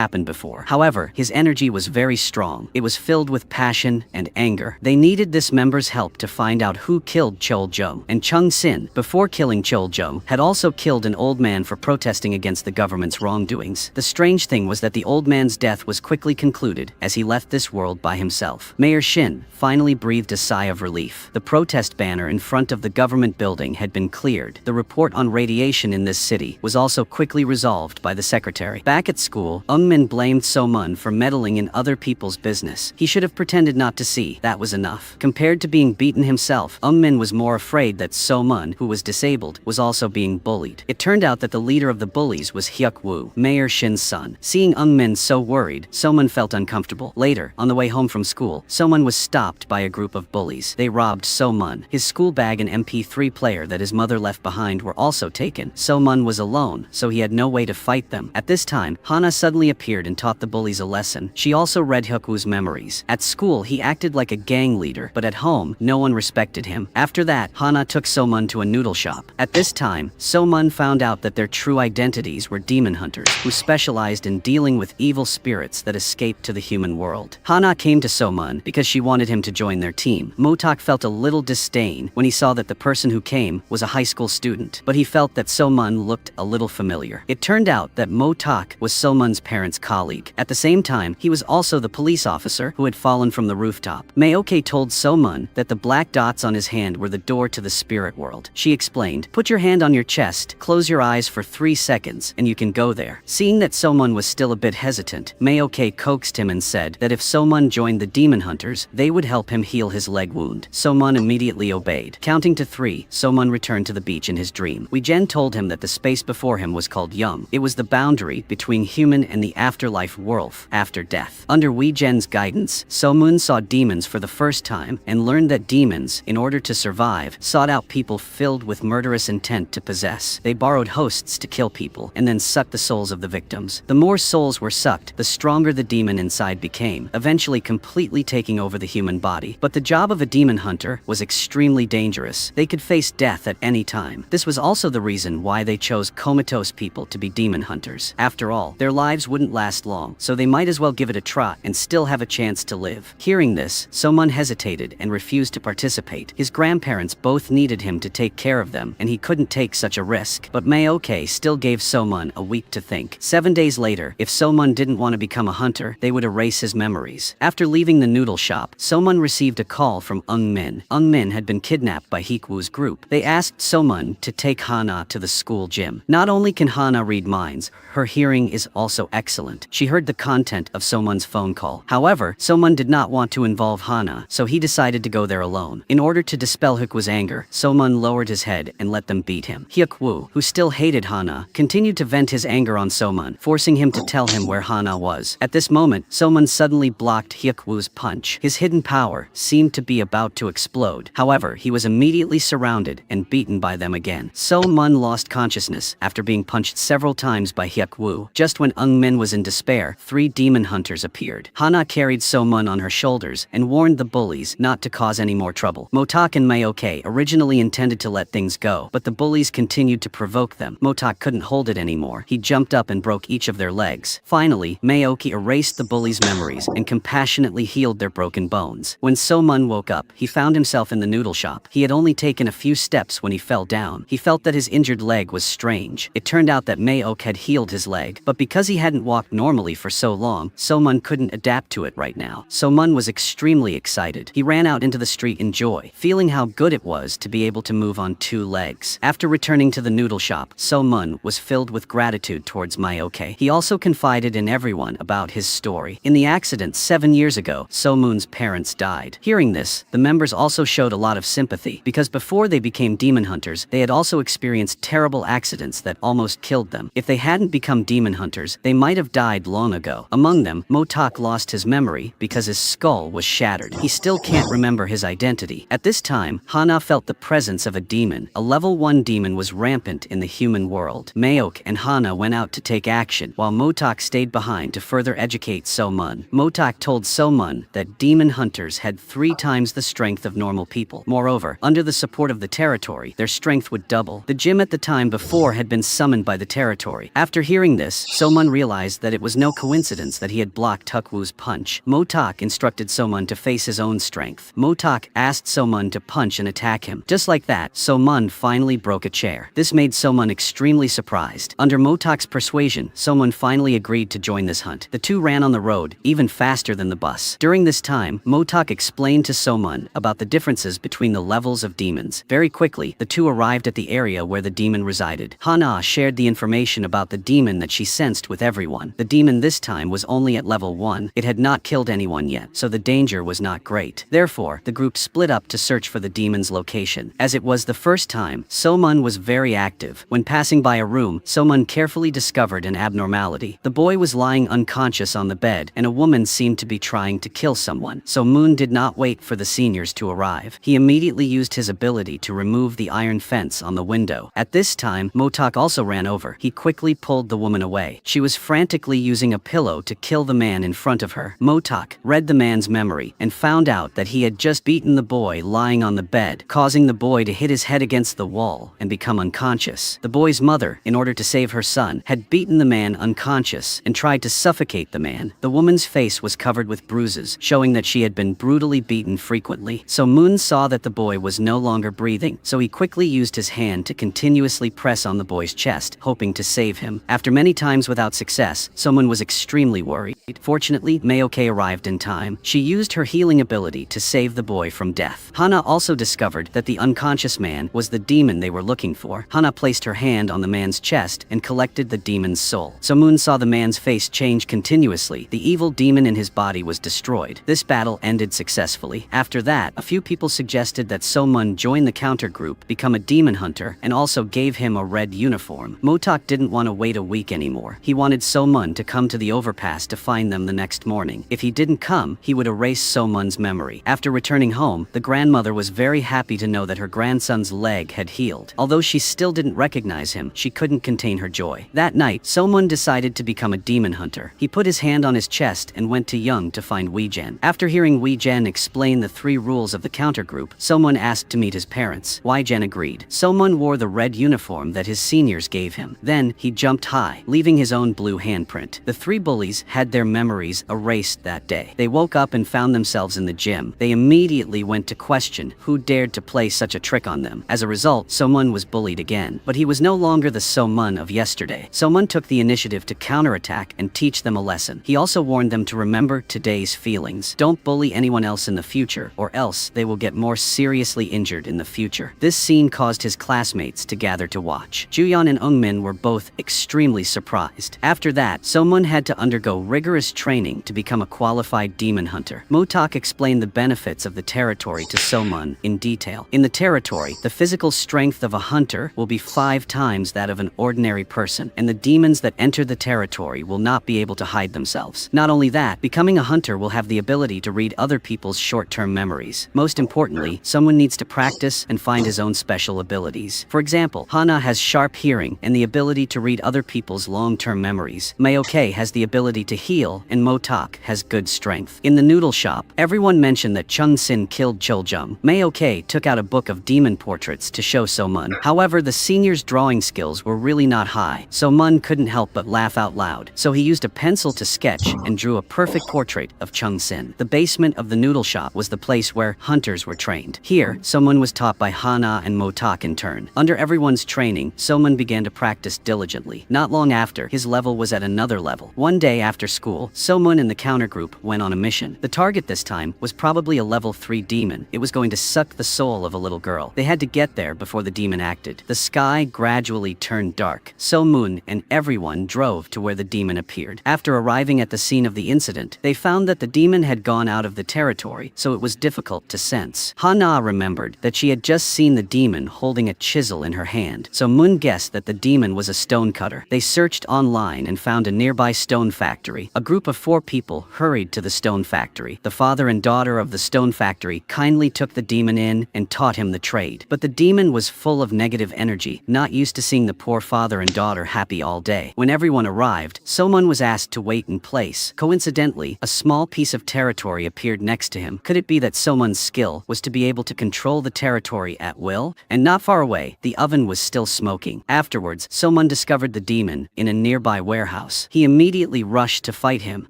happened before. However, his energy was very strong. It was filled with passion and anger. They needed this member's help to find out who killed Chol-jung. And Chung Sin, before killing Chol-jung, had also killed an old man for protesting against the government's wrongdoings. The strange thing was that the old man's death was quickly concluded as he left this world by himself. Mayor Shin finally breathed a sigh of relief. The protest banner in front of the government building had been cleared. The report on radiation in this city was also quickly resolved by the secretary. Back at school, Min blamed So-mun for meddling in other people's business. He should have pretended not to see. That was enough. Compared to being beaten himself, Min was more afraid that So-mun, who was disabled, was also being bullied. It turned out that the leader of the bullies was Hyuk-woo, Mayor Shin's son. Seeing Min so worried, So-mun felt uncomfortable. Later, on the way home from school, So-mun was stopped by a group of bullies. They robbed So-mun. His school bag and MP3 player that his mother left behind were also taken. So-mun was alone, so he had no way to fight them. At this time, Hana suddenly appeared and taught the bullies a lesson. She also read Hyuk-woo's memories. At school, he acted like a gang leader, but at home, no one respected him. After that, Hana took So-mun to a noodle shop. At this time, So-mun found out that their true identities were demon hunters, who specialized in dealing with evil spirits that escaped to the human world. Hana came to So-mun because she wanted him to join their team. Motak felt a little disdain when he saw that the person who came was a high school student, but he felt that So-mun looked a little familiar. It turned out that Motak was So-mun's parents' colleague. At the same time, he was also the police officer who had fallen from the rooftop. Mayoke told So-mun that the black dots on his hand were the door to the spirit world. She explained, "Put your hand on your chest, close your eyes for 3 seconds, and you can go there." Seeing that So-mun was still a bit hesitant, Mayoke coaxed him and said that if So-mun joined the demon hunters, they would help him heal his leg wound. So-mun immediately obeyed. Counting to 3, So-mun returned to the beach in his dream. Wee-jen told him that the space before him was called Yum. It was the boundary between human and the afterlife world after death. Under Wee-jen's guidance, So-mun saw demons for the first time and learned that demons, in order to survive, sought out people filled with murderous intent to possess. They borrowed hosts to kill people and then sucked the souls of the victims. The more souls were sucked, the stronger the demon inside became, eventually completely taking over the human body. But the job of a demon hunter was extremely dangerous. They could face death at any time. This was also the reason why they chose comatose people to be demon hunters. After all, their lives wouldn't last long, so they might as well give it a try and still have a chance to live. Hearing this, So-mun hesitated and refused to participate. His grandparents both needed him to take care of them, and he couldn't take such a risk. But Mayoke still gave So-mun a week to think. 7 days later, if So-mun didn't want to become a hunter, they would erase his memories. After leaving the noodle shop, So-mun received a call from Min. Min had been kidnapped by Hyuk-woo's group. They asked So-mun to take Hana to the school gym. Not only can Hana read minds, her hearing is also excellent. She heard the content of So-mun's phone call. However, So-mun did not want to involve Hana, so he decided to go there alone. In order to dispel Hyuk-woo's anger, So-mun lowered his head and let them beat him. Hyuk-woo, who still hated Hana, continued to vent his anger on So-mun, forcing him to tell him where Hana was. At this moment, So-mun suddenly blocked Hyuk-woo's punch. His hidden power seemed to be about to explode. However, he was immediately surrounded and beaten by them again. So-mun lost consciousness after being punched several times by Hyuk-woo. Just when Min was in despair, 3 demon hunters appeared. Hana carried So-mun on her shoulders and warned the bullies not to cause any more trouble. Motak and Mayoke originally intended to let things go, but the bullies continued to provoke them. Motak couldn't hold it anymore. He jumped up and broke each of their legs. Finally, Mayoke erased the bullies' memories and compassionately healed their broken bones. When So-mun woke up, he found himself in the noodle shop. He had only taken a few steps when he fell down. He felt that his injured leg was strange. It turned out that Mayoke had healed his leg, but because he hadn't walked normally for so long, So-mun couldn't adapt to it right now. So-mun was extremely excited. He ran out into the street in joy, feeling how good it was to be able to move on 2 legs. After returning to the noodle shop, So-mun was filled with gratitude towards Mayoke. He also confided in everyone about his story. In the accident 7 years ago, So-mun's parents died. Hearing this, the members also showed a lot of sympathy, because before they became demon hunters, they had also experienced terrible accidents that almost killed them. If they hadn't become demon hunters, they might have died long ago. Among them, Motak lost his memory because his skull was shattered. He still can't remember his identity. At this time, Hana felt the presence of a demon. A level 1 demon was rampant in the human world. Mayoke and Hana went out to take action, while Motak stayed behind to further educate So-mun. Motak told So-mun that demon hunters had 3 times the strength of normal people. Moreover, under the support of the territory, their strength would double. The gym at the time before had been summoned by the territory. After hearing this, So-mun realized realized that it was no coincidence that he had blocked Tukwu's punch. Motok instructed So-mun to face his own strength. Motok asked So-mun to punch and attack him. Just like that, So-mun finally broke a chair. This made So-mun extremely surprised. Under Motok's persuasion, So-mun finally agreed to join this hunt. The two ran on the road, even faster than the bus. During this time, Motok explained to So-mun about the differences between the levels of demons. Very quickly, the two arrived at the area where the demon resided. Hana shared the information about the demon that she sensed with everyone. The demon this time was only at level 1. It had not killed anyone yet, so the danger was not great. Therefore, the group split up to search for the demon's location. As it was the first time, So-mun was very active. When passing by a room, So-mun carefully discovered an abnormality. The boy was lying unconscious on the bed, and a woman seemed to be trying to kill someone. So-mun did not wait for the seniors to arrive. He immediately used his ability to remove the iron fence on the window. At this time, Motok also ran over. He quickly pulled the woman away. She was frantically using a pillow to kill the man in front of her. Motok read the man's memory and found out that he had just beaten the boy lying on the bed, causing the boy to hit his head against the wall and become unconscious. The boy's mother, in order to save her son, had beaten the man unconscious and tried to suffocate the man. The woman's face was covered with bruises, showing that she had been brutally beaten frequently. So-mun saw that the boy was no longer breathing, so he quickly used his hand to continuously press on the boy's chest, hoping to save him. After many times without success, So-mun was extremely worried. Fortunately, Mayoke arrived in time. She used her healing ability to save the boy from death. Hana also discovered that the unconscious man was the demon they were looking for. Hana placed her hand on the man's chest and collected the demon's soul. So-mun saw the man's face change continuously. The evil demon in his body was destroyed. This battle ended successfully. After that, a few people suggested that So-mun join the counter group, become a demon hunter, and also gave him a red uniform. Motok didn't want to wait a week anymore. He wanted So-mun to come to the overpass to find them the next morning. If he didn't come, he would erase So-mun's memory. After returning home, the grandmother was very happy to know that her grandson's leg had healed. Although she still didn't recognize him, she couldn't contain her joy. That night, So-mun decided to become a demon hunter. He put his hand on his chest and went to Young to find Wee-jen. After hearing Wee-jen explain the 3 rules of the counter group, So-mun asked to meet his parents. Wee-jen agreed. So-mun wore the red uniform that his seniors gave him. Then, he jumped high, leaving his own blue handprint. The 3 bullies had their memories erased that day. They woke up and found themselves in the gym. They immediately went to question who dared to play such a trick on them. As a result, So-mun was bullied again. But he was no longer the So-mun of yesterday. So-mun took the initiative to counterattack and teach them a lesson. He also warned them to remember today's feelings. Don't bully anyone else in the future, or else they will get more seriously injured in the future. This scene caused his classmates to gather to watch. Juyeon and Eungmin were both extremely surprised. After that, So-mun had to undergo rigorous training to become a qualified demon hunter. Motok explained the benefits of the territory to So-mun in detail. In the territory, the physical strength of a hunter will be 5 times that of an ordinary person, and the demons that enter the territory will not be able to hide themselves. Not only that, becoming a hunter will have the ability to read other people's short-term memories. Most importantly, someone needs to practice and find his own special abilities. For example, Hana has sharp hearing and the ability to read other people's long-term memories. Mayoke has the ability to heal, and Motok has good strength. In the noodle shop, everyone mentioned that Chung Sin killed Choljung. Mayoke took out a book of demon portraits to show So-mun. However, the senior's drawing skills were really not high. So-mun couldn't help but laugh out loud. So he used a pencil to sketch and drew a perfect portrait of Chung Sin. The basement of the noodle shop was the place where hunters were trained. Here, So-mun was taught by Hana and Motok in turn. Under everyone's training, So-mun began to practice diligently. Not long after, his level was at another level. One day after school, So-mun and the counter group went on a mission. The target this time was probably a level 3 demon. It was going to suck the soul of a little girl. They had to get there before the demon acted. The sky gradually turned dark. So-mun and everyone drove to where the demon appeared. After arriving at the scene of the incident, they found that the demon had gone out of the territory, so it was difficult to sense. Hana remembered that she had just seen the demon holding a chisel in her hand, so Mun guessed that the demon was a stonecutter. They searched online and found a nearby stone factory. A group of 4 people hurried to the stone factory. The father and daughter of the stone factory kindly took the demon in and taught him the trade. But the demon was full of negative energy, not used to seeing the poor father and daughter happy all day. When everyone arrived, So-mun was asked to wait in place. Coincidentally, a small piece of territory appeared next to him. Could it be that So-mun's skill was to be able to control the territory at will? And not far away, the oven was still smoking. Afterwards, So-mun discovered the demon in a nearby warehouse. schoolhouse. He immediately rushed to fight him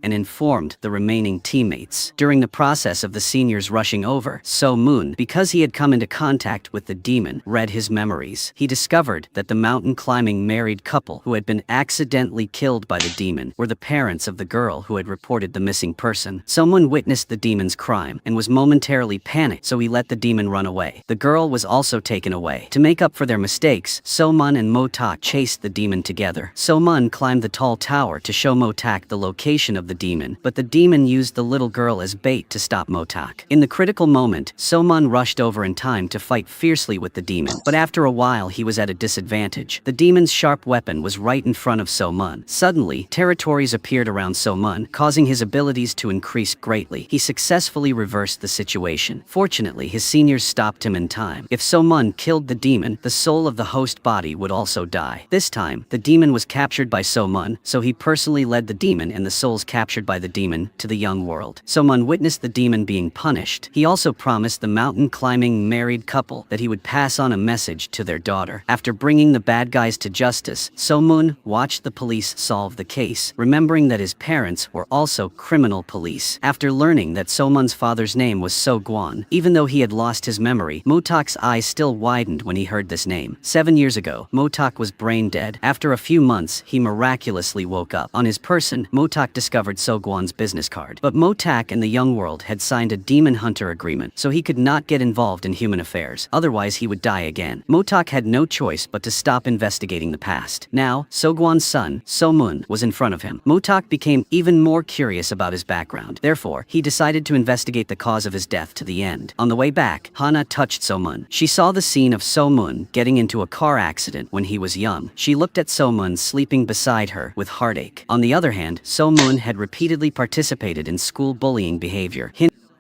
and informed the remaining teammates. During the process of the seniors rushing over, So-moon, because he had come into contact with the demon, read his memories. He discovered that the mountain-climbing married couple who had been accidentally killed by the demon were the parents of the girl who had reported the missing person. Someone witnessed the demon's crime and was momentarily panicked, so he let the demon run away. The girl was also taken away. To make up for their mistakes, So-mun and Mo-tak chased the demon together. So-mun climbed the tall tower to show Mo-tak the location of the demon, but the demon used the little girl as bait to stop Mo-tak. In the critical moment, So-mun rushed over in time to fight fiercely with the demon, but after a while he was at a disadvantage. The demon's sharp weapon was right in front of So-mun. Suddenly, territories appeared around So-mun, causing his abilities to increase greatly. He successfully reversed the situation. Fortunately, his seniors stopped him in time. If So-mun killed the demon, the soul of the host body would also die. This time, the demon was captured by So-mun, so he personally led the demon and the souls captured by the demon to the young world. So-mun witnessed the demon being punished. He also promised the mountain-climbing married couple that he would pass on a message to their daughter. After bringing the bad guys to justice, So-mun watched the police solve the case, remembering that his parents were also criminal police. After learning that So-mun's father's name was So-gwan, even though he had lost his memory, Mo-tak's eyes still widened when he heard this name. 7 years ago, Mo-tak was brain dead. After a few months, he miraculously woke up. On his person, Mo-tak discovered So-gwan's business card. But Mo-tak and the young world had signed a demon hunter agreement, so he could not get involved in human affairs. Otherwise, he would die again. Mo-tak had no choice but to stop investigating the past. Now, So-gwan's son, So-mun, was in front of him. Mo-tak became even more curious about his background. Therefore, he decided to investigate the cause of his death to the end. On the way back, Hana touched So-mun. She saw the scene of So-mun getting into a car accident when he was young. She looked at So-mun sleeping beside her with heartache. On the other hand, So-mun had repeatedly participated in school bullying behavior,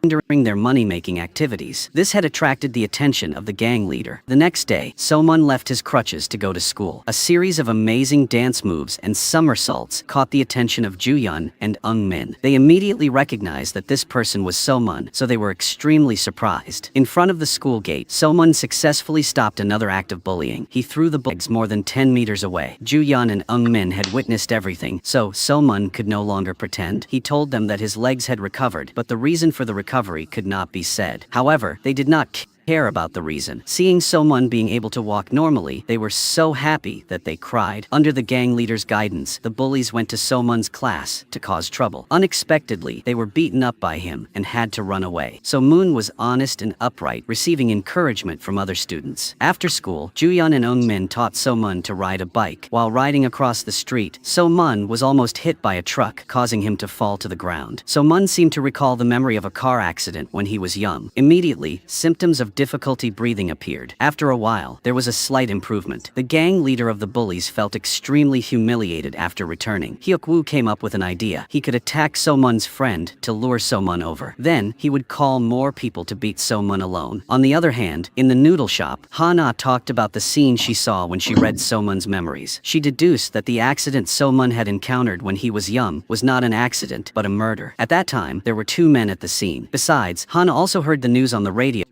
hindering their money-making activities. This had attracted the attention of the gang leader. The next day, So-mun left his crutches to go to school. A series of amazing dance moves and somersaults caught the attention of Ju-yeon and Eung-min. They immediately recognized that this person was So-mun, so they were extremely surprised. In front of the school gate, So-mun successfully stopped another act of bullying. He threw the bags more than 10 meters away. Ju-yeon and Eung-min had witnessed everything, so So-mun could no longer pretend. He told them that his legs had recovered, but the reason for the recovery could not be said. However, they did not care about the reason. Seeing So-mun being able to walk normally, they were so happy that they cried. Under the gang leader's guidance, the bullies went to So-mun's class to cause trouble. Unexpectedly, they were beaten up by him and had to run away. So-mun was honest and upright, receiving encouragement from other students. After school, Ju-yeon and Eung-min taught So-mun to ride a bike. While riding across the street, So-mun was almost hit by a truck, causing him to fall to the ground. So-mun seemed to recall the memory of a car accident when he was young. Immediately, symptoms of difficulty breathing appeared. After a while, there was a slight improvement. The gang leader of the bullies felt extremely humiliated after returning. Hyuk-woo came up with an idea. He could attack So-mun's friend to lure So-mun over. Then, he would call more people to beat So-mun alone. On the other hand, in the noodle shop, Hana talked about the scene she saw when she read So-mun's memories. She deduced that the accident So-mun had encountered when he was young was not an accident, but a murder. At that time, there were 2 men at the scene. Besides, Hana also heard the news on the radio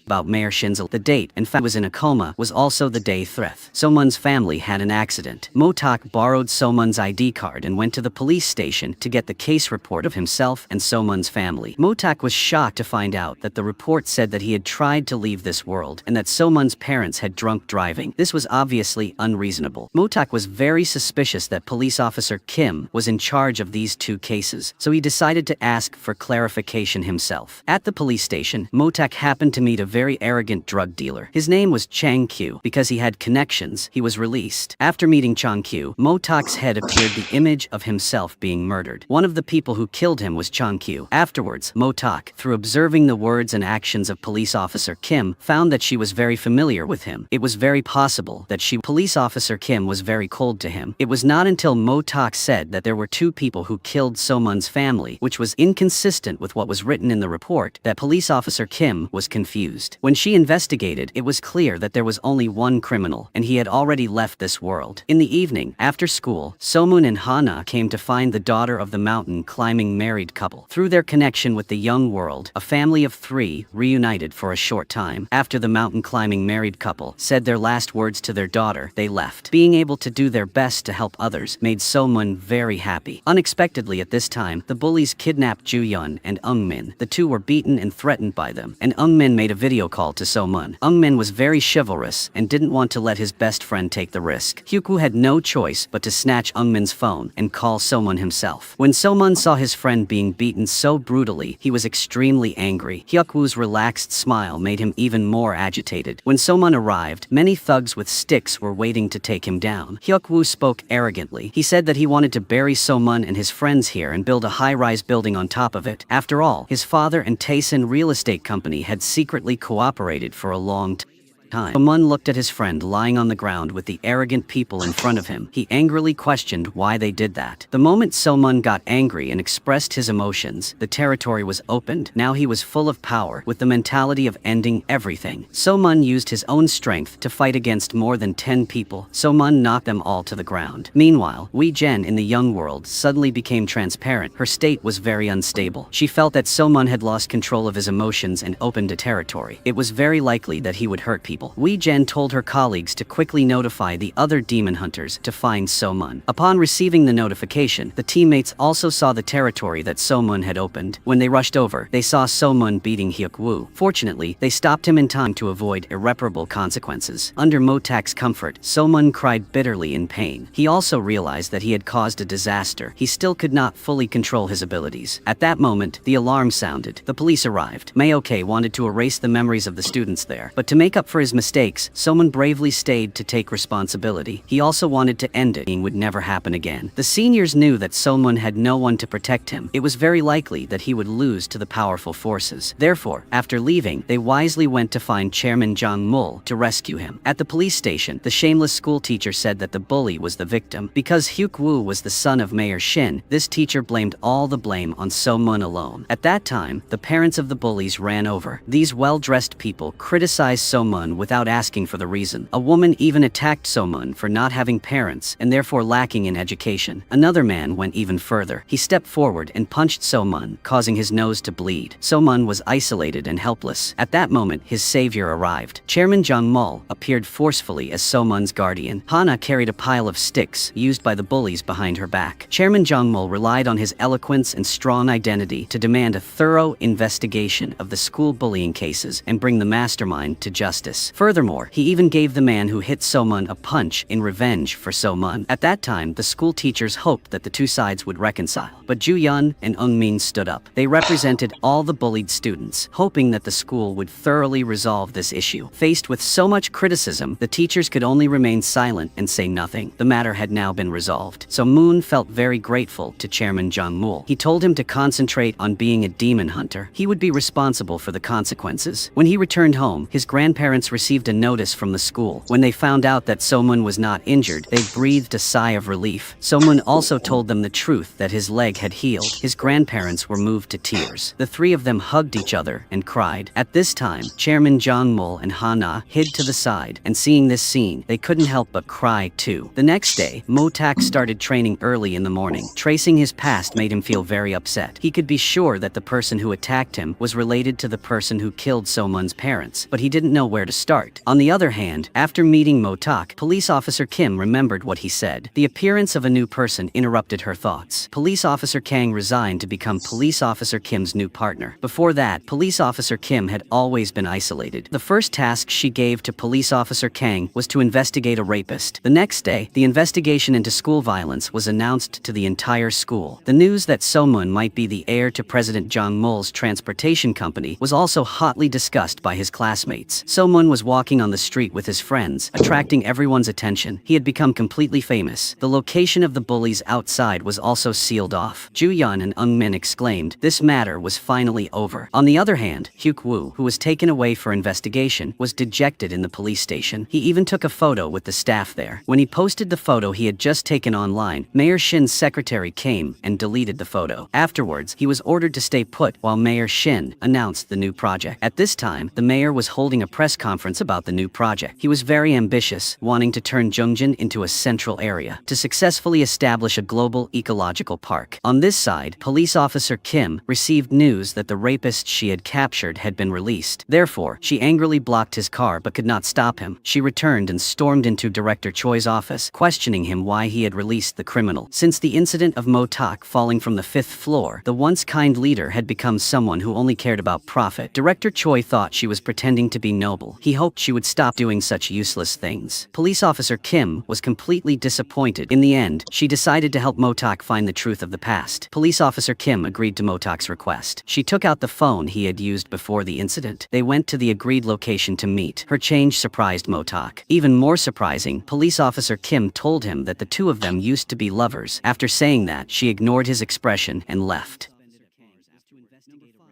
about Mayor Shinzo. The date, in fact, was in a coma, was also the day Threth. So-mun's family had an accident. Mo-tak borrowed So-mun's ID card and went to the police station to get the case report of himself and So-mun's family. Mo-tak was shocked to find out that the report said that he had tried to leave this world and that So-mun's parents had drunk driving. This was obviously unreasonable. Mo-tak was very suspicious that police officer Kim was in charge of these 2 cases, so he decided to ask for clarification himself. At the police station, Mo-tak happened to meet a very arrogant drug dealer. His name was Chang Kyu. Because he had connections, he was released. After meeting Chang Kyu, Mo-tak's head appeared the image of himself being murdered. One of the people who killed him was Chang Kyu. Afterwards, Mo-tak, through observing the words and actions of police officer Kim, found that she was very familiar with him. It was very possible that police officer Kim was very cold to him. It was not until Mo-tak said that there were 2 people who killed So-mun's family, which was inconsistent with what was written in the report, that police officer Kim was confused. confused. When she investigated, it was clear that there was only one criminal, and he had already left this world. In the evening, after school, Somun and Hana came to find the daughter of the mountain climbing married couple. Through their connection with the young world, a family of 3 reunited for a short time. After the mountain climbing married couple said their last words to their daughter, they left. Being able to do their best to help others made Somun very happy. Unexpectedly at this time, the bullies kidnapped Ju-yeon and Eung-min. The two were beaten and threatened by them, and Eung-min made a video call to Somun. Eung-min was very chivalrous and didn't want to let his best friend take the risk. Hyuk-woo had no choice but to snatch Eung-min's phone and call Somun himself. When Somun saw his friend being beaten so brutally, he was extremely angry. Hyuk-woo's relaxed smile made him even more agitated. When Somun arrived, many thugs with sticks were waiting to take him down. Hyuk-woo spoke arrogantly. He said that he wanted to bury Somun and his friends here and build a high-rise building on top of it. After all, his father and Taesin Real Estate Company had secretly cooperated for a long time. Somun looked at his friend lying on the ground with the arrogant people in front of him. He angrily questioned why they did that. The moment Somun got angry and expressed his emotions, the territory was opened. Now he was full of power, with the mentality of ending everything. Somun used his own strength to fight against more than 10 people. Somun knocked them all to the ground. Meanwhile, Wee Jen in the young world suddenly became transparent. Her state was very unstable. She felt that Somun had lost control of his emotions and opened a territory. It was very likely that he would hurt people. Wee Jen told her colleagues to quickly notify the other demon hunters to find Somun. Upon receiving the notification, the teammates also saw the territory that Somun had opened. When they rushed over, they saw Somun beating Hyuk-woo. Fortunately, they stopped him in time to avoid irreparable consequences. Under Motak's comfort, Somun cried bitterly in pain. He also realized that he had caused a disaster. He still could not fully control his abilities. At that moment, the alarm sounded. The police arrived. Mayoke wanted to erase the memories of the students there, but to make up for his mistakes, Somun bravely stayed to take responsibility. He also wanted to end it. It would never happen again. The seniors knew that Somun had no one to protect him. It was very likely that he would lose to the powerful forces. Therefore, after leaving, they wisely went to find Chairman Jang Mul to rescue him. At the police station, the shameless school teacher said that the bully was the victim. Because Hyuk-woo was the son of Mayor Shin, this teacher blamed all the blame on Somun alone. At that time, the parents of the bullies ran over. These well-dressed people criticized Somun without asking for the reason. A woman even attacked Somun for not having parents and therefore lacking in education. Another man went even further. He stepped forward and punched Somun, causing his nose to bleed. Somun was isolated and helpless. At that moment, his savior arrived. Chairman Jang Mul appeared forcefully as Somun's guardian. Hana carried a pile of sticks used by the bullies behind her back. Chairman Jang Mul relied on his eloquence and strong identity to demand a thorough investigation of the school bullying cases and bring the mastermind to justice. Furthermore, he even gave the man who hit Somun a punch in revenge for Somun. At that time, the school teachers hoped that the two sides would reconcile. But Ju-yeon and Eung-min stood up. They represented all the bullied students, hoping that the school would thoroughly resolve this issue. Faced with so much criticism, the teachers could only remain silent and say nothing. The matter had now been resolved. So Moon felt very grateful to Chairman Jang Mul. He told him to concentrate on being a demon hunter. He would be responsible for the consequences. When he returned home, his grandparents received a notice from the school. When they found out that Somun was not injured, they breathed a sigh of relief. Somun also told them the truth that his leg had healed. His grandparents were moved to tears. The three of them hugged each other and cried. At this time, Chairman Jang Mul and Hana hid to the side, and seeing this scene, they couldn't help but cry too. The next day, Motak started training early in the morning. Tracing his past made him feel very upset. He could be sure that the person who attacked him was related to the person who killed Somun's parents, but he didn't know where to start. On the other hand, after meeting Motak, Police Officer Kim remembered what he said. The appearance of a new person interrupted her thoughts. Police Officer Kang resigned to become Police Officer Kim's new partner. Before that, Police Officer Kim had always been isolated. The first task she gave to Police Officer Kang was to investigate a rapist. The next day, the investigation into school violence was announced to the entire school. The news that Somun might be the heir to President Jang Mul's transportation company was also hotly discussed by his classmates. Somun was was walking on the street with his friends, attracting everyone's attention. He had become completely famous. The location of the bullies outside was also sealed off. Ju Yun and Ung Min exclaimed, this matter was finally over. On the other hand, Hyuk Woo, who was taken away for investigation, was dejected in the police station. He even took a photo with the staff there. When he posted the photo he had just taken online, Mayor Shin's secretary came and deleted the photo. Afterwards, he was ordered to stay put while Mayor Shin announced the new project. At this time, the mayor was holding a press conference about the new project. He was very ambitious, wanting to turn Jungjin into a central area to successfully establish a global ecological park. On this side, police officer Kim received news that the rapist she had captured had been released. Therefore, she angrily blocked his car but could not stop him. She returned and stormed into Director Choi's office, questioning him why he had released the criminal. Since the incident of Mo Tak falling from the 5th floor, the once kind leader had become someone who only cared about profit. Director Choi thought she was pretending to be noble. He hoped she would stop doing such useless things. Police officer Kim was completely disappointed. In the end, she decided to help Mo Tak find the truth of the past. Police officer Kim agreed to Mo Tak's request. She took out the phone he had used before the incident. They went to the agreed location to meet. Her change surprised Mo Tak. Even more surprising, police officer Kim told him that the two of them used to be lovers. After saying that, she ignored his expression and left.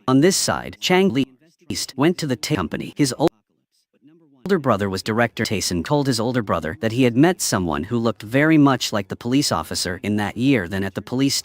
On this side, Chang Lee went to the tape company. His older brother was director. Taeson told his older brother that he had met someone who looked very much like the police officer in that year then at the police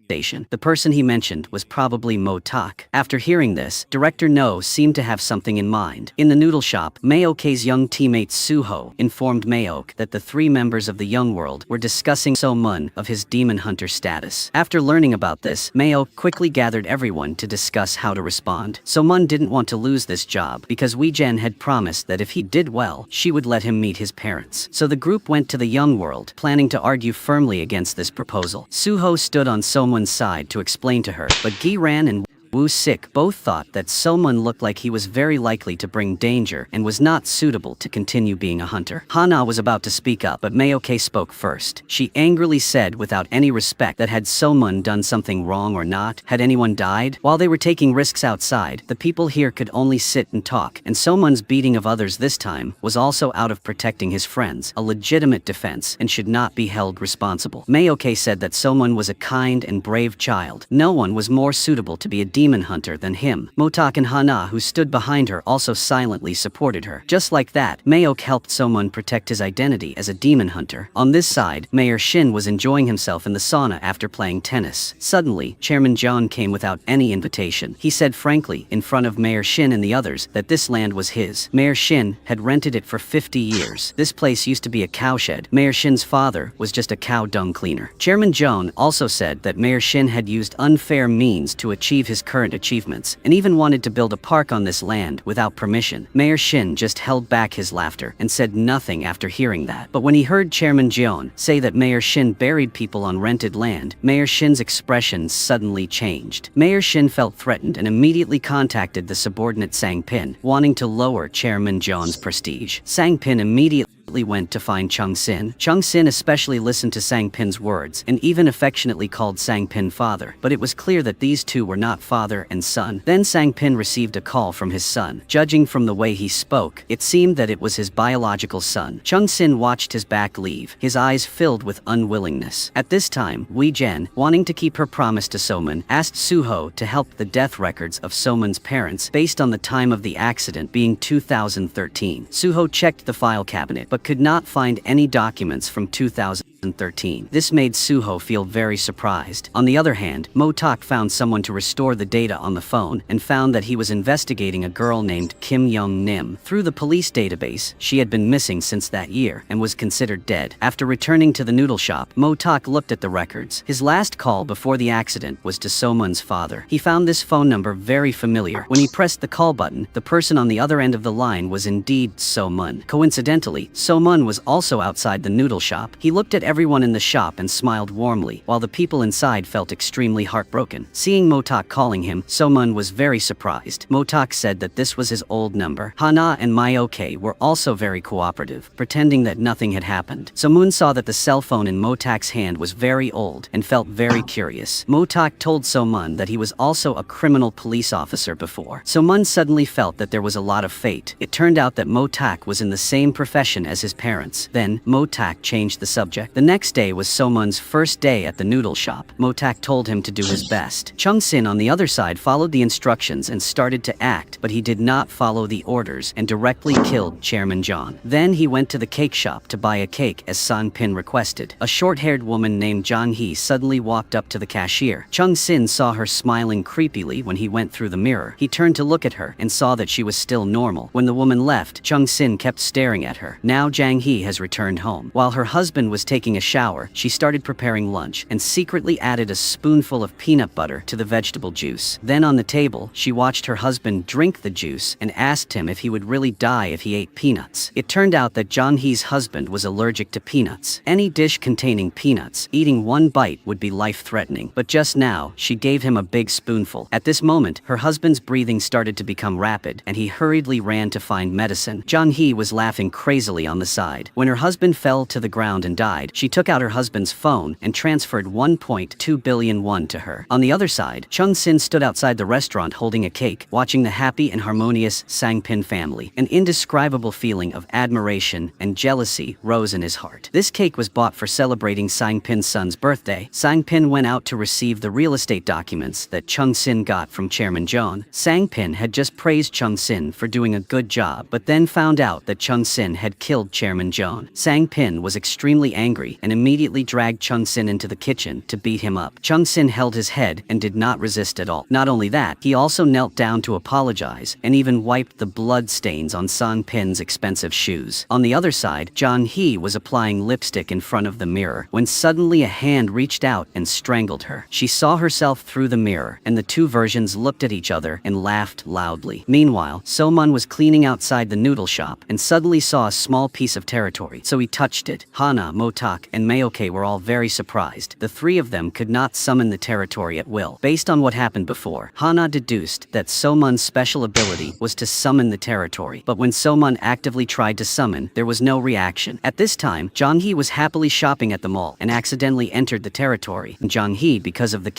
station. The person he mentioned was probably Mo Tak. After hearing this, Director No seemed to have something in mind. In the noodle shop, Mayoke's young teammate Suho informed Mayoke that the three members of the Young World were discussing So Mun of his demon hunter status. After learning about this, Mayoke quickly gathered everyone to discuss how to respond. So Mun didn't want to lose this job because Wee Jen had promised that if he did well, she would let him meet his parents. So the group went to the Young World, planning to argue firmly against this proposal. Suho stood on So Mun's side to explain to her, but Gi Ran and Woo Sik both thought that So Mun looked like he was very likely to bring danger and was not suitable to continue being a hunter. Hana was about to speak up, but Mayoke spoke first. She angrily said without any respect that had So Mun done something wrong or not, had anyone died? While they were taking risks outside, the people here could only sit and talk, and So Mun's beating of others this time was also out of protecting his friends, a legitimate defense, and should not be held responsible. Mayoke said that So Mun was a kind and brave child. No one was more suitable to be a demon hunter than him. Mo Tak and Hana, who stood behind her, also silently supported her. Just like that, Mayoke helped So Mun protect his identity as a demon hunter. On this side, Mayor Shin was enjoying himself in the sauna after playing tennis. Suddenly, Chairman John came without any invitation. He said frankly, in front of Mayor Shin and the others, that this land was his. Mayor Shin had rented it for 50 years. This place used to be a cowshed. Mayor Shin's father was just a cow dung cleaner. Chairman John also said that Mayor Shin had used unfair means to achieve his current achievements, and even wanted to build a park on this land without permission. Mayor Shin just held back his laughter and said nothing after hearing that. But when he heard Chairman Jeon say that Mayor Shin buried people on rented land, Mayor Shin's expression suddenly changed. Mayor Shin felt threatened and immediately contacted the subordinate Sang Pin, wanting to lower Chairman Jeon's prestige. Sang Pin immediately went to find Chung Sin. Chung Sin especially listened to Sang Pin's words and even affectionately called Sang Pin father, but it was clear that these two were not father and son. Then Sang Pin received a call from his son. Judging from the way he spoke, it seemed that it was his biological son. Chung Sin watched his back leave, his eyes filled with unwillingness. At this time, Wee Jen, wanting to keep her promise to So Mun, asked Suho to help the death records of So Mun's parents based on the time of the accident being 2013. Suho checked the file cabinet but could not find any documents from 2013. This made Suho feel very surprised. On the other hand, Mo Tak found someone to restore the data on the phone and found that he was investigating a girl named Kim Young Nim. Through the police database, she had been missing since that year and was considered dead. After returning to the noodle shop, Mo Tak looked at the records. His last call before the accident was to So Mun's father. He found this phone number very familiar. When he pressed the call button, the person on the other end of the line was indeed So Mun. Coincidentally, So Mun was also outside the noodle shop. He looked at everyone everyone in the shop and smiled warmly, while the people inside felt extremely heartbroken. Seeing Motak calling him, So-mun was very surprised. Motak said that this was his old number. Hana and Myoke were also very cooperative, pretending that nothing had happened. So-mun saw that the cell phone in Motak's hand was very old and felt very curious. Motak told So-mun that he was also a criminal police officer before. So-mun suddenly felt that there was a lot of fate. It turned out that Motak was in the same profession as his parents. Then, Motak changed the subject. The next day was So-mun's first day at the noodle shop. Motak told him to do his best. Chung-sin on the other side followed the instructions and started to act, but he did not follow the orders and directly killed Chairman John. Then he went to the cake shop to buy a cake as Sang-pin requested. A short-haired woman named Jang-hee suddenly walked up to the cashier. Chung-sin saw her smiling creepily when he went through the mirror. He turned to look at her and saw that she was still normal. When the woman left, Chung-sin kept staring at her. Now Jang-hee has returned home. While her husband was taking a shower, she started preparing lunch and secretly added a spoonful of peanut butter to the vegetable juice. Then on the table, she watched her husband drink the juice and asked him if he would really die if he ate peanuts. It turned out that Jang-hee's husband was allergic to peanuts. Any dish containing peanuts, eating one bite would be life-threatening. But just now, she gave him a big spoonful. At this moment, her husband's breathing started to become rapid, and he hurriedly ran to find medicine. Jang-hee was laughing crazily on the side. When her husband fell to the ground and died, she took out her husband's phone and transferred 1.2 billion won to her. On the other side, Chung-sin stood outside the restaurant holding a cake, watching the happy and harmonious Sang-pin family. An indescribable feeling of admiration and jealousy rose in his heart. This cake was bought for celebrating Sang-pin's son's birthday. Sang-pin went out to receive the real estate documents that Chung-sin got from Chairman John. Sang-pin had just praised Chung-sin for doing a good job, but then found out that Chung-sin had killed Chairman John. Sang-pin was extremely angry and immediately dragged Chung-sin into the kitchen to beat him up. Chung-sin held his head and did not resist at all. Not only that, he also knelt down to apologize and even wiped the blood stains on Sang-pin's expensive shoes. On the other side, Jang-hee was applying lipstick in front of the mirror when suddenly a hand reached out and strangled her. She saw herself through the mirror, and the two versions looked at each other and laughed loudly. Meanwhile, So-mun was cleaning outside the noodle shop and suddenly saw a small piece of territory, so he touched it. Hana, Motak, and Myoke were all very surprised. The three of them could not summon the territory at will. Based on what happened before, Hana deduced that So-mun's special ability was to summon the territory, but when So-mun actively tried to summon, there was no reaction. At this time, Jang-hee was happily shopping at the mall and accidentally entered the territory. Jang-hee because of the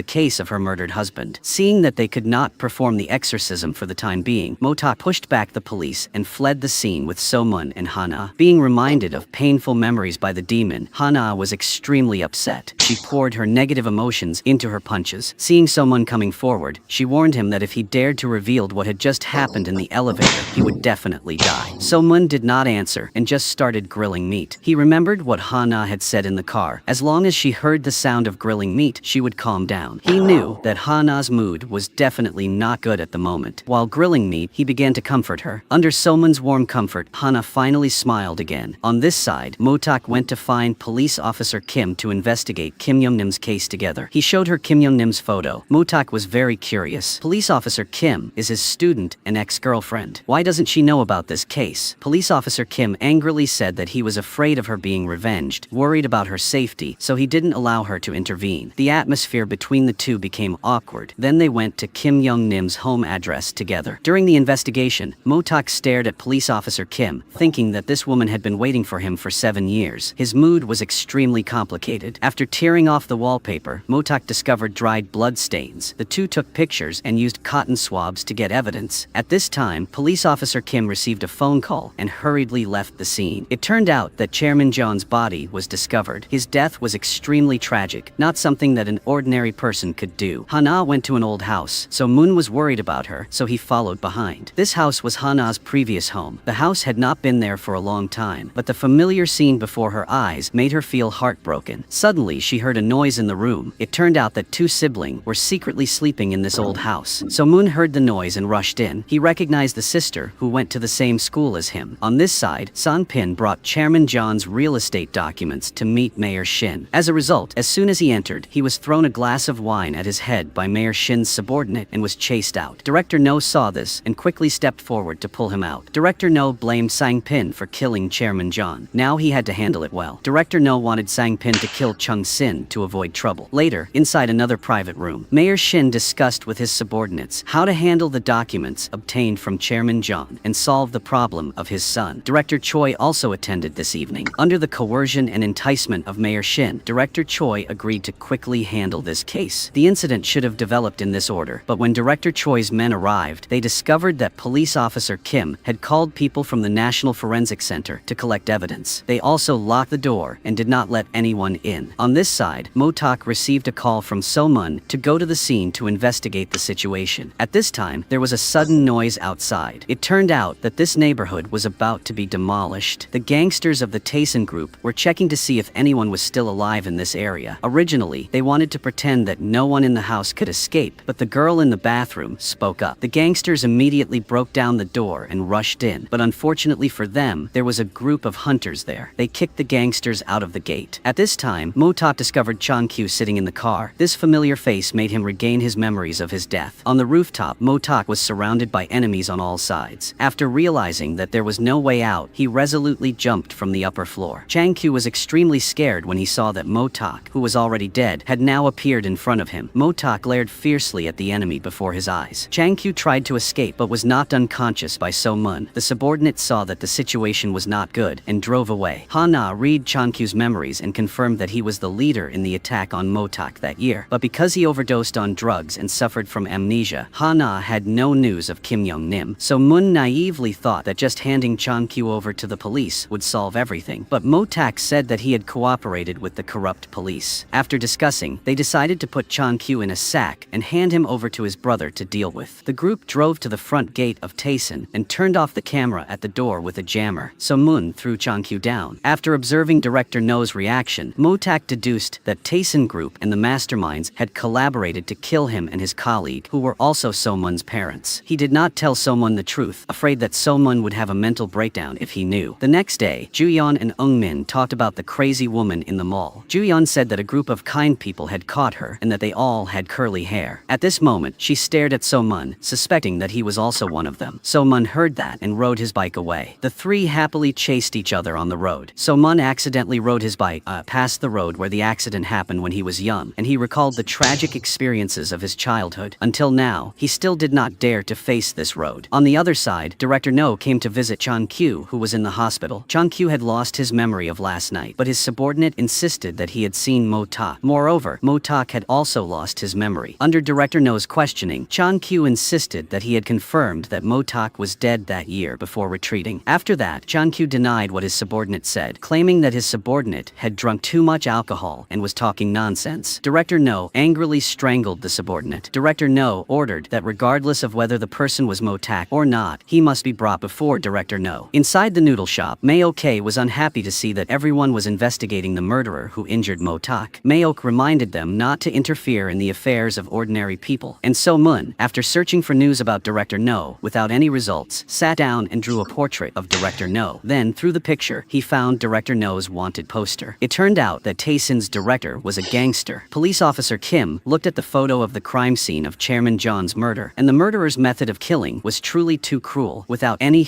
case of her murdered husband. Seeing that they could not perform the exorcism for the time being, Motak pushed back the police and fled the scene with So-mun and Hana. Being reminded of painful memories by the demon, Hana was extremely upset. She poured her negative emotions into her punches. Seeing So-mun coming forward, she warned him that if he dared to reveal what had just happened in the elevator, he would definitely die. So-mun did not answer and just started grilling meat. He remembered what Hana had said in the car. As long as she heard the sound of grilling meat, she would calm down. He knew that Hana's mood was definitely not good at the moment. While grilling meat, he began to comfort her. Under So-mun's warm comfort, Hana finally smiled again. On this side, Motak went to find police officer Kim to investigate Kim Young-nim's case together. He showed her Kim Young-nim's photo. Motak was very curious. Police officer Kim is his student and ex-girlfriend. Why doesn't she know about this case? Police officer Kim angrily said that he was afraid of her being revenged, worried about her safety, so he didn't allow her to intervene. The atmosphere between the two became awkward. Then they went to Kim Young-nim's home address together. During the investigation, Motak stared at police officer Kim, thinking that this woman had been waiting for him for 7 years. His mood was extremely complicated. After tearing off the wallpaper, Motak discovered dried blood stains. The two took pictures and used cotton swabs to get evidence. At this time, police officer Kim received a phone call and hurriedly left the scene. It turned out that Chairman John's body was discovered. His death was extremely tragic, not something that an ordinary person could do. Hana went to an old house, so Moon was worried about her, so he followed behind. This house was Hana's previous home. The house had not been there for a long time, but the familiar scene before her eyes made her feel heartbroken. Suddenly, she heard a noise in the room. It turned out that two siblings were secretly sleeping in this old house. So Moon heard the noise and rushed in. He recognized the sister who went to the same school as him. On this side, Sang-pin brought Chairman John's real estate documents to meet Mayor Shin. As a result, as soon as he entered, he was thrown a glass of wine at his head by Mayor Shin's subordinate and was chased out. Director No saw this and quickly stepped forward to pull him out. Director No blamed Sang-pin for killing Chairman John. Now he he had to handle it well. Director No wanted Sang Pin to kill Chung Sin to avoid trouble. Later, inside another private room, Mayor Shin discussed with his subordinates how to handle the documents obtained from Chairman John and solve the problem of his son. Director Choi also attended this evening. Under the coercion and enticement of Mayor Shin, Director Choi agreed to quickly handle this case. The incident should have developed in this order, but when Director Choi's men arrived, they discovered that police officer Kim had called people from the National Forensic Center to collect evidence. They also locked the door and did not let anyone in. On this side, Motak received a call from So-mun to go to the scene to investigate the situation. At this time, there was a sudden noise outside. It turned out that this neighborhood was about to be demolished. The gangsters of the Tayson group were checking to see if anyone was still alive in this area. Originally, they wanted to pretend that no one in the house could escape, but the girl in the bathroom spoke up. The gangsters immediately broke down the door and rushed in, but unfortunately for them, there was a group of hunters there. They kicked the gangsters out of the gate. At this time, Motak discovered Chang Kyu sitting in the car. This familiar face made him regain his memories of his death. On the rooftop, Motak was surrounded by enemies on all sides. After realizing that there was no way out, he resolutely jumped from the upper floor. Chang Kyu was extremely scared when he saw that Motak, who was already dead, had now appeared in front of him. Motak glared fiercely at the enemy before his eyes. Chang Kyu tried to escape but was knocked unconscious by So-mun. The subordinate saw that the situation was not good and drove away. Ha-na read Chang Kyu's memories and confirmed that he was the leader in the attack on Motak that year. But because he overdosed on drugs and suffered from amnesia, Ha-na had no news of Kim Young-nim. So-mun naively thought that just handing Chang Kyu over to the police would solve everything. But Motak said that he had cooperated with the corrupt police. After discussing, they decided to put Chang Kyu in a sack and hand him over to his brother to deal with. The group drove to the front gate of Tayson and turned off the camera at the door with a jammer. So-mun threw Chang Kyu down. After observing Director No's reaction, Motak deduced that Tayson group and the masterminds had collaborated to kill him and his colleague, who were also So-mun's parents. He did not tell So-mun the truth, afraid that So-mun would have a mental breakdown if he knew. The next day, Ju-yeon and Eung-min talked about the crazy woman in the mall. Ju-yeon said that a group of kind people had caught her and that they all had curly hair. At this moment, she stared at So-mun, suspecting that he was also one of them. So-mun heard that and rode his bike away. The three happily chased each other on the road. So-mun accidentally rode his bike past the road where the accident happened when he was young, and he recalled the tragic experiences of his childhood. Until now, he still did not dare to face this road. On the other side, Director No came to visit Chang Kyu, who was in the hospital. Chang Kyu had lost his memory of last night, but his subordinate insisted that he had seen Motak. Moreover, Motak had also lost his memory. Under Director No's questioning, Chang Kyu insisted that he had confirmed that Motak was dead that year before retreating. After that, Chang Kyu denied what his subordinate said, claiming that his subordinate had drunk too much alcohol and was talking nonsense. Director No angrily strangled the subordinate. Director No ordered that regardless of whether the person was Motak or not, he must be brought before Director No. Inside the noodle shop, Maok was unhappy to see that everyone was investigating the murderer who injured Motak. Maok reminded them not to interfere in the affairs of ordinary people. And So-mun, after searching for news about Director No without any results, sat down and drew a portrait of Director No. Then, through the picture, he found Director No's wanted poster. It turned out that Tayson's director was a gangster. Police officer Kim looked at the photo of the crime scene of Chairman John's murder, and the murderer's method of killing was truly too cruel, without any